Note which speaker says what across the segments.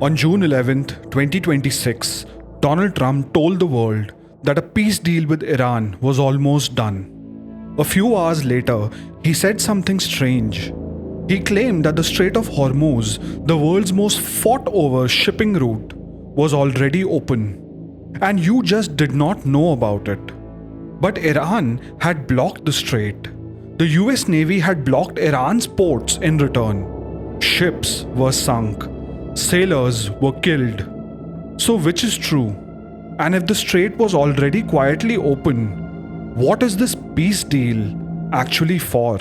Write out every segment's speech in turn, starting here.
Speaker 1: On June 11, 2026, Donald Trump told the world that a peace deal with Iran was almost done. A few hours later, he said something strange. He claimed that the Strait of Hormuz, the world's most fought over shipping route, was already open, and you just did not know about it. But Iran had blocked the strait. The US Navy had blocked Iran's ports in return. Ships were sunk. Sailors were killed. So which is true? And if the strait was already quietly open, what is this peace deal actually for?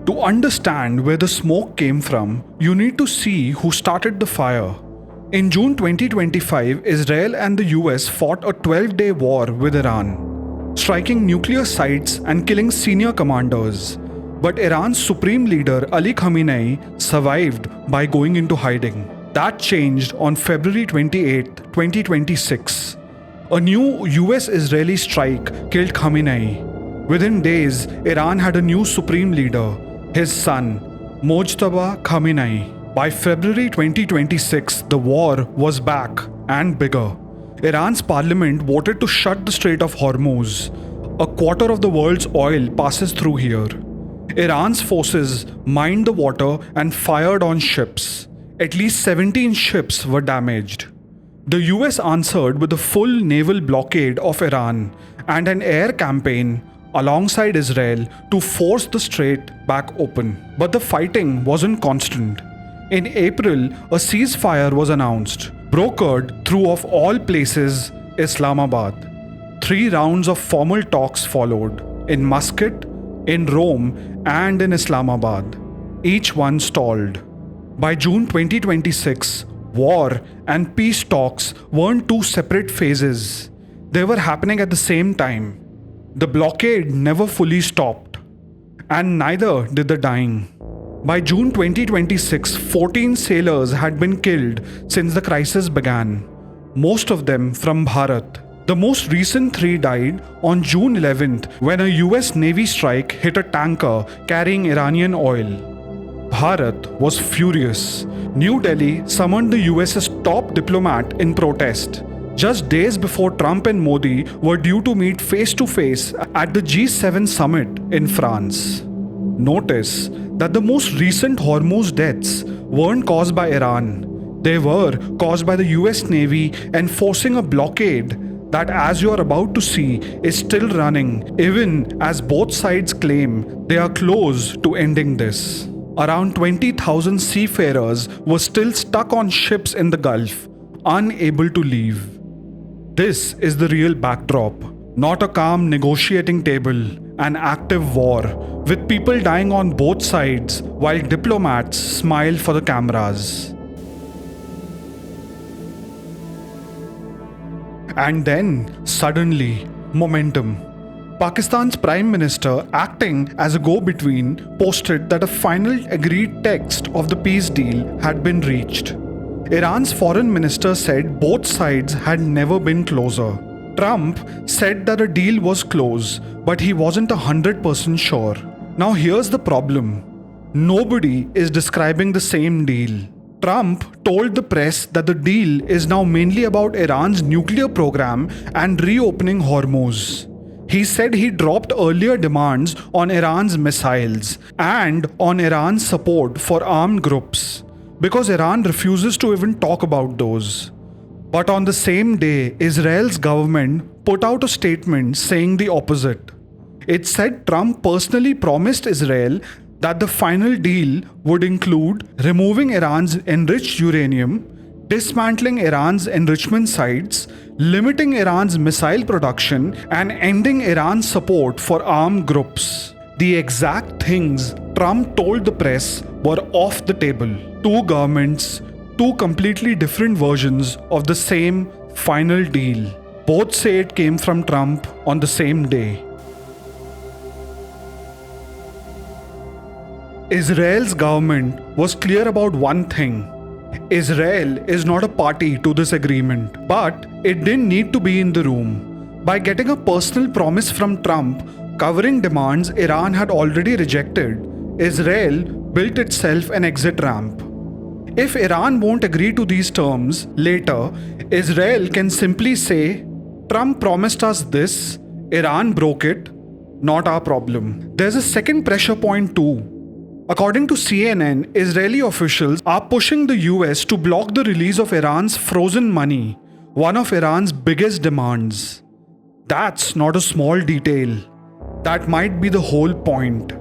Speaker 1: To understand where the smoke came from, you need to see who started the fire. In June 2025, Israel and the US fought a 12-day war with Iran, striking nuclear sites and killing senior commanders. But Iran's supreme leader Ali Khamenei survived by going into hiding. That changed on February 28, 2026. A new US-Israeli strike killed Khamenei. Within days, Iran had a new supreme leader, his son, Mojtaba Khamenei. By February 2026, the war was back and bigger. Iran's parliament voted to shut the Strait of Hormuz. A quarter of the world's oil passes through here. Iran's forces mined the water and fired on ships. At least 17 ships were damaged. The US answered with a full naval blockade of Iran and an air campaign alongside Israel to force the strait back open. But the fighting wasn't constant. In April, a ceasefire was announced, brokered through, of all places, Islamabad. 3 rounds of formal talks followed, in Muscat, in Rome, and in Islamabad. Each one stalled. By June 2026, war and peace talks weren't two separate phases. They were happening at the same time. The blockade never fully stopped, and neither did the dying. By June 2026, 14 sailors had been killed since the crisis began, most of them from Bharat. The most recent 3 died on June 11th when a US Navy strike hit a tanker carrying Iranian oil. Bharat was furious. New Delhi summoned the US's top diplomat in protest, just days before Trump and Modi were due to meet face-to-face at the G7 summit in France. Notice that the most recent Hormuz deaths weren't caused by Iran. They were caused by the US Navy enforcing a blockade that, as you are about to see, is still running, even as both sides claim they are close to ending this. Around 20,000 seafarers were still stuck on ships in the Gulf, unable to leave. This is the real backdrop, not a calm negotiating table, an active war, with people dying on both sides while diplomats smile for the cameras. And then, suddenly, momentum. Pakistan's Prime Minister, acting as a go-between, posted that a final agreed text of the peace deal had been reached. Iran's foreign minister said both sides had never been closer. Trump said that a deal was close, but he wasn't 100% sure. Now here's the problem. Nobody is describing the same deal. Trump told the press that the deal is now mainly about Iran's nuclear program and reopening Hormuz. He said he dropped earlier demands on Iran's missiles and on Iran's support for armed groups, because Iran refuses to even talk about those. But on the same day, Israel's government put out a statement saying the opposite. It said Trump personally promised Israel that the final deal would include removing Iran's enriched uranium, dismantling Iran's enrichment sites, limiting Iran's missile production, and ending Iran's support for armed groups. The exact things Trump told the press were off the table. 2 governments, 2 completely different versions of the same final deal. Both say it came from Trump on the same day. Israel's government was clear about one thing. Israel is not a party to this agreement, but it didn't need to be in the room. By getting a personal promise from Trump, Covering demands Iran had already rejected, Israel built itself an exit ramp. If Iran won't agree to these terms later, Israel can simply say, Trump promised us this, Iran broke it, not our problem. There's a second pressure point too. According to CNN, Israeli officials are pushing the US to block the release of Iran's frozen money, one of Iran's biggest demands. That's not a small detail. That might be the whole point.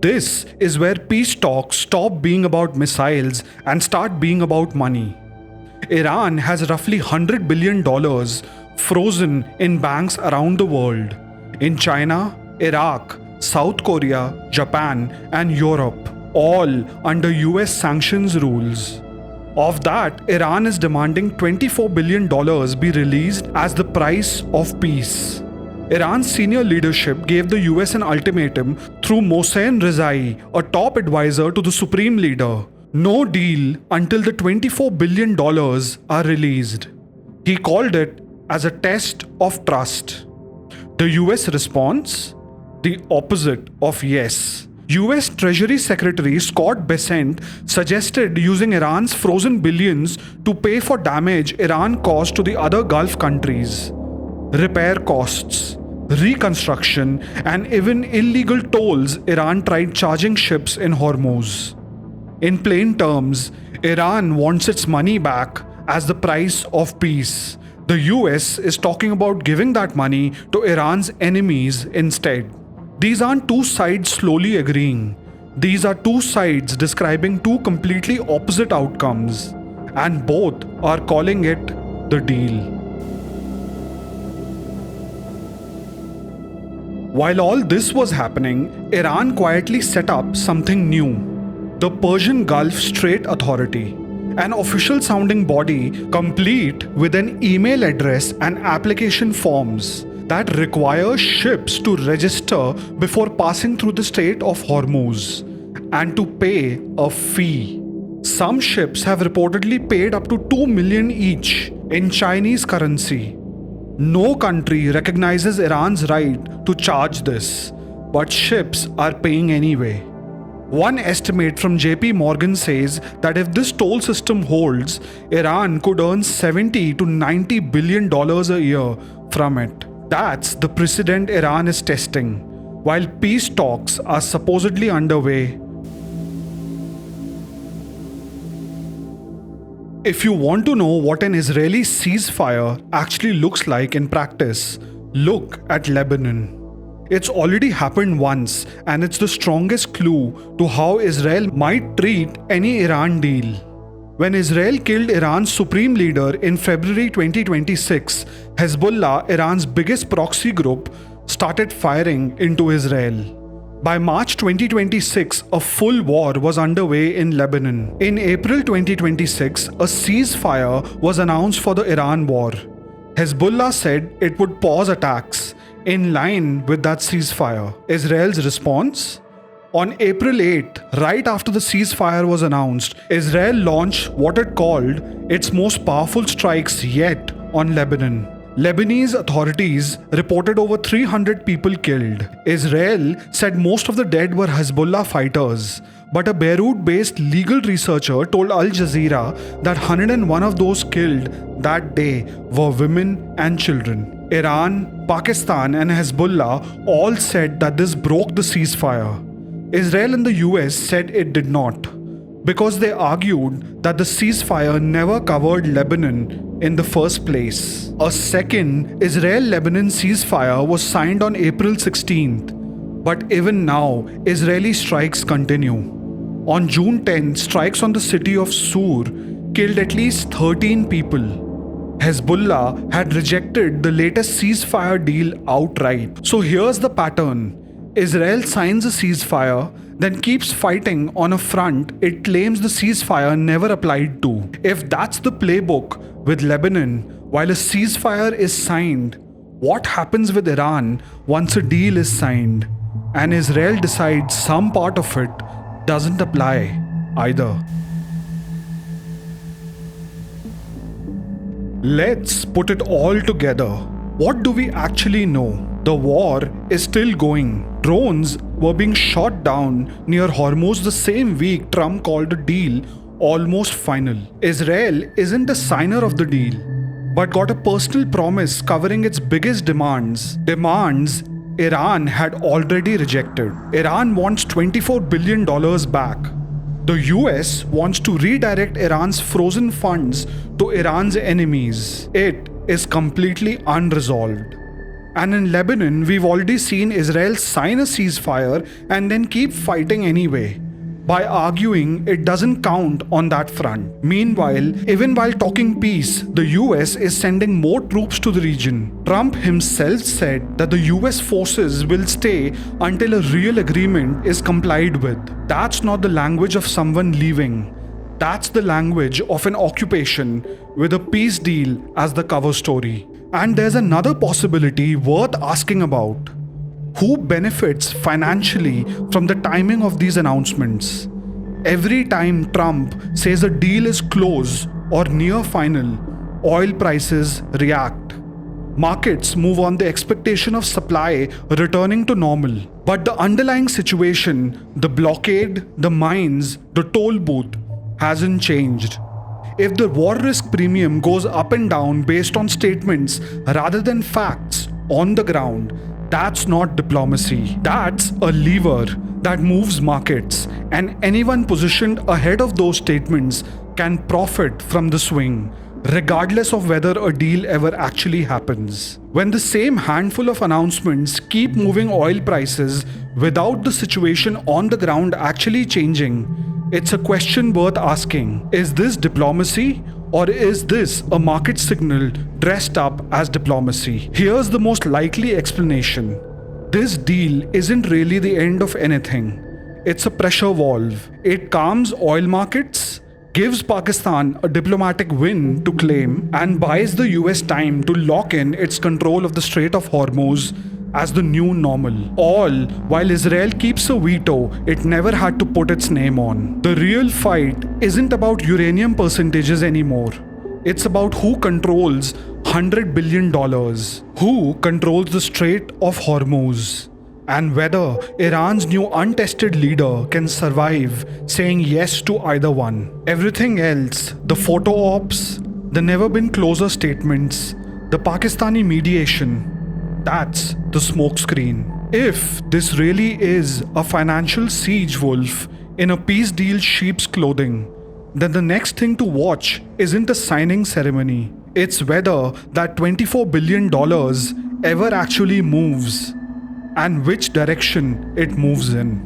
Speaker 1: This is where peace talks stop being about missiles and start being about money. Iran has roughly $100 billion frozen in banks around the world. In China, Iraq, South Korea, Japan, and Europe, all under US sanctions rules. Of that, Iran is demanding $24 billion be released as the price of peace. Iran's senior leadership gave the US an ultimatum through Mohsen Rezai, a top advisor to the supreme leader. No deal until the $24 billion are released. He called it as a test of trust. The US response? The opposite of yes. US Treasury Secretary Scott Bessent suggested using Iran's frozen billions to pay for damage Iran caused to the other Gulf countries. Repair costs, reconstruction, and even illegal tolls Iran tried charging ships in Hormuz. In plain terms, Iran wants its money back as the price of peace. The US is talking about giving that money to Iran's enemies instead. These aren't two sides slowly agreeing. These are two sides describing two completely opposite outcomes, and both are calling it the deal. While all this was happening, Iran quietly set up something new: the Persian Gulf Strait Authority, an official-sounding body complete with an email address and application forms that require ships to register before passing through the Strait of Hormuz and to pay a fee. Some ships have reportedly paid up to $2 million each in Chinese currency. No country recognizes Iran's right to charge this, but ships are paying anyway. One estimate from JP Morgan says that if this toll system holds, Iran could earn $70 to $90 billion a year from it. That's the precedent Iran is testing, while peace talks are supposedly underway. If you want to know what an Israeli ceasefire actually looks like in practice, look at Lebanon. It's already happened once, and it's the strongest clue to how Israel might treat any Iran deal. When Israel killed Iran's supreme leader in February 2026, Hezbollah, Iran's biggest proxy group, started firing into Israel. By March 2026, a full war was underway in Lebanon. In April 2026, a ceasefire was announced for the Iran war. Hezbollah said it would pause attacks in line with that ceasefire. Israel's response? On April 8, right after the ceasefire was announced, Israel launched what it called its most powerful strikes yet on Lebanon. Lebanese authorities reported over 300 people killed. Israel said most of the dead were Hezbollah fighters, but a Beirut-based legal researcher told Al Jazeera that 101 of those killed that day were women and children. Iran, Pakistan, and Hezbollah all said that this broke the ceasefire. Israel and the US said it did not, because they argued that the ceasefire never covered Lebanon in the first place. A second Israel-Lebanon ceasefire was signed on April 16th, but even now, Israeli strikes continue. On June 10, strikes on the city of Sur killed at least 13 people. Hezbollah had rejected the latest ceasefire deal outright. So here's the pattern. Israel signs a ceasefire, then keeps fighting on a front it claims the ceasefire never applied to. If that's the playbook with Lebanon, while a ceasefire is signed, what happens with Iran once a deal is signed and Israel decides some part of it doesn't apply either? Let's put it all together. What do we actually know? The war is still going. Drones were being shot down near Hormuz the same week Trump called the deal almost final. Israel isn't a signer of the deal, but got a personal promise covering its biggest demands. Demands Iran had already rejected. Iran wants $24 billion back. The US wants to redirect Iran's frozen funds to Iran's enemies. It is completely unresolved. And in Lebanon, we've already seen Israel sign a ceasefire and then keep fighting anyway, by arguing it doesn't count on that front. Meanwhile, even while talking peace, the US is sending more troops to the region. Trump himself said that the US forces will stay until a real agreement is complied with. That's not the language of someone leaving. That's the language of an occupation with a peace deal as the cover story. And there's another possibility worth asking about. Who benefits financially from the timing of these announcements? Every time Trump says a deal is close or near final, oil prices react. Markets move on the expectation of supply returning to normal. But the underlying situation, the blockade, the mines, the toll booth, hasn't changed. If the war risk premium goes up and down based on statements rather than facts on the ground, that's not diplomacy. That's a lever that moves markets, and anyone positioned ahead of those statements can profit from the swing, regardless of whether a deal ever actually happens. When the same handful of announcements keep moving oil prices without the situation on the ground actually changing, it's a question worth asking. Is this diplomacy, or is this a market signal dressed up as diplomacy? Here's the most likely explanation. This deal isn't really the end of anything. It's a pressure valve. It calms oil markets, gives Pakistan a diplomatic win to claim, and buys the US time to lock in its control of the Strait of Hormuz as the new normal. All while Israel keeps a veto it never had to put its name on. The real fight isn't about uranium percentages anymore. It's about who controls $100 billion, who controls the Strait of Hormuz, and whether Iran's new untested leader can survive saying yes to either one. Everything else, the photo ops, the never been closer statements, the Pakistani mediation, that's the smokescreen. If this really is a financial siege wolf in a peace deal sheep's clothing, then the next thing to watch isn't a signing ceremony. It's whether that $24 billion ever actually moves, and which direction it moves in.